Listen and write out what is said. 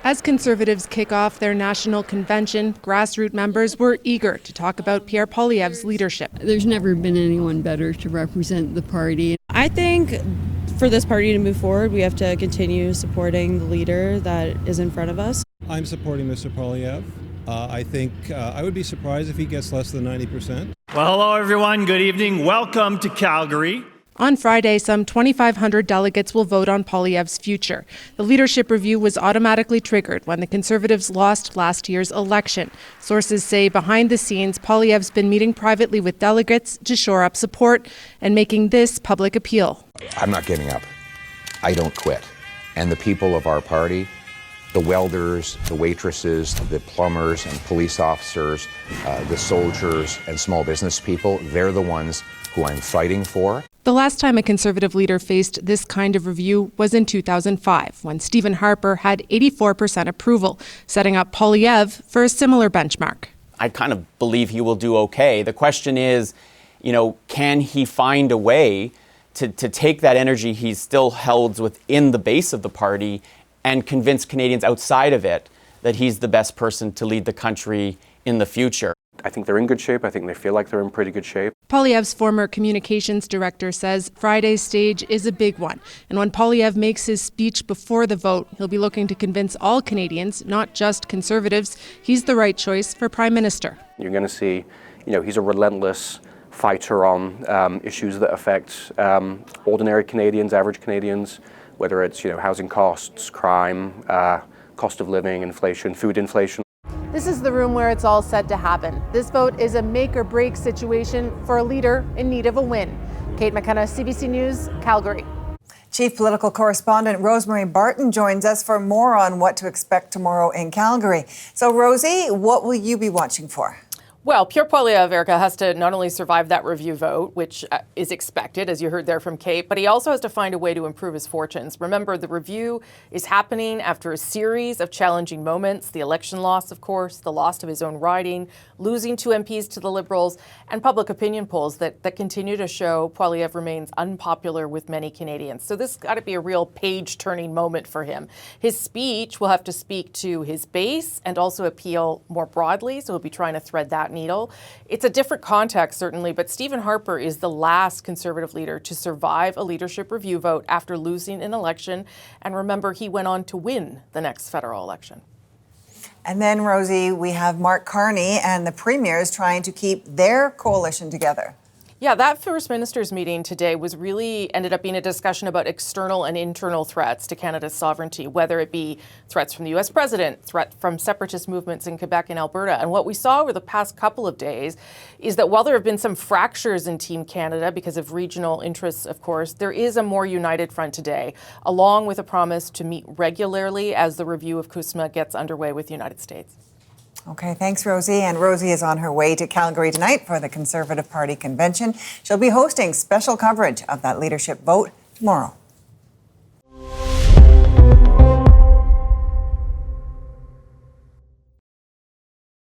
As Conservatives kick off their national convention, grassroots members were eager to talk about Pierre Poilievre's leadership. There's never been anyone better to represent the party. I think for this party to move forward, we have to continue supporting the leader that is in front of us. I'm supporting Mr. Poilievre. I think I would be surprised if he gets less than 90%. Well, hello, everyone. Good evening. Welcome to Calgary. On Friday, some 2,500 delegates will vote on Poilievre's future. The leadership review was automatically triggered when the Conservatives lost last year's election. Sources say behind the scenes, Poilievre's been meeting privately with delegates to shore up support and making this public appeal. I'm not giving up. I don't quit. And the people of our party, the welders, the waitresses, the plumbers and police officers, the soldiers and small business people, they're the ones who I'm fighting for. The last time a Conservative leader faced this kind of review was in 2005, when Stephen Harper had 84% approval, setting up Poilievre for a similar benchmark. I kind of believe he will do okay. The question is, can he find a way to take that energy he still holds within the base of the party and convince Canadians outside of it that he's the best person to lead the country in the future? I think they're in good shape. I think they feel like they're in pretty good shape. Poilievre's former communications director says Friday's stage is a big one. And when Poilievre makes his speech before the vote, he'll be looking to convince all Canadians, not just Conservatives, he's the right choice for Prime Minister. You're going to see, he's a relentless fighter on issues that affect ordinary Canadians, average Canadians, whether it's, housing costs, crime, cost of living, inflation, food inflation. This is the room where it's all set to happen. This vote is a make or break situation for a leader in need of a win. Kate McKenna, CBC News, Calgary. Chief Political Correspondent Rosemary Barton joins us for more on what to expect tomorrow in Calgary. So, Rosie, what will you be watching for? Well, Pierre Poilievre, Erica, has to not only survive that review vote, which is expected, as you heard there from Kate, but he also has to find a way to improve his fortunes. Remember, the review is happening after a series of challenging moments. The election loss, of course, the loss of his own riding, losing 2 MPs to the Liberals, and public opinion polls that continue to show Poilievre remains unpopular with many Canadians. So this has got to be a real page-turning moment for him. His speech will have to speak to his base and also appeal more broadly, so he'll be trying to thread that needle. It's a different context, certainly, but Stephen Harper is the last Conservative leader to survive a leadership review vote after losing an election. And remember, he went on to win the next federal election. And then, Rosie, we have Mark Carney and the premiers trying to keep their coalition together. Yeah, that First Minister's meeting today ended up being a discussion about external and internal threats to Canada's sovereignty, whether it be threats from the U.S. president, threat from separatist movements in Quebec and Alberta. And what we saw over the past couple of days is that while there have been some fractures in Team Canada because of regional interests, of course, there is a more united front today, along with a promise to meet regularly as the review of CUSMA gets underway with the United States. Okay, thanks, Rosie. And Rosie is on her way to Calgary tonight for the Conservative Party convention. She'll be hosting special coverage of that leadership vote tomorrow.